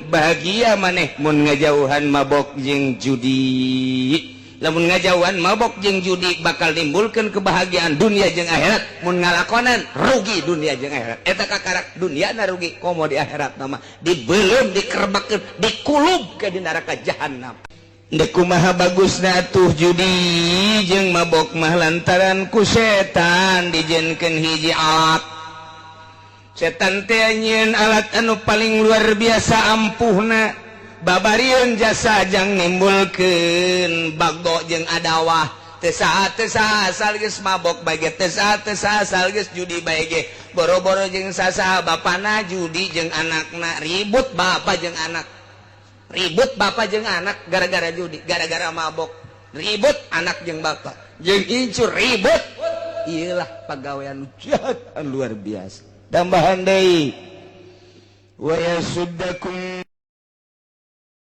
bahagia maneh mun ngajauhan mabok jeung judi. Lamun ngajauhan mabok jeung judi bakal nimbulkeun kebahagiaan dunia jeung akhirat. Mun ngalakonan rugi dunia jeung akhirat. Eta kakarak dunyana rugi, komo di akhirat nama dibeulem, dikerebakeun, dikulub ke di neraka jahanam. Dek kumaha bagusna atuh judi jeung mabok mah lantaran ku setan dijieunkeun hiji alat. Setan teh nyieun alat anu paling luar biasa ampuhna. Babarieun jasa jang nimbulkeun bagdo jeung adawah. Teu saha asal geus mabok bae ge, teu saha asal geus judi bae ge. Boro-boro jeung sasaha bapana judi jeung anakna, ribut bapa jeung anak. Ribut bapa jeung anak gara-gara judi, gara-gara mabok. Ribut anak jeung bapa. Jeung incur ribut. Iyalah pagawean jahat anu luar biasa. Tambahan deui. Wa yasuddakum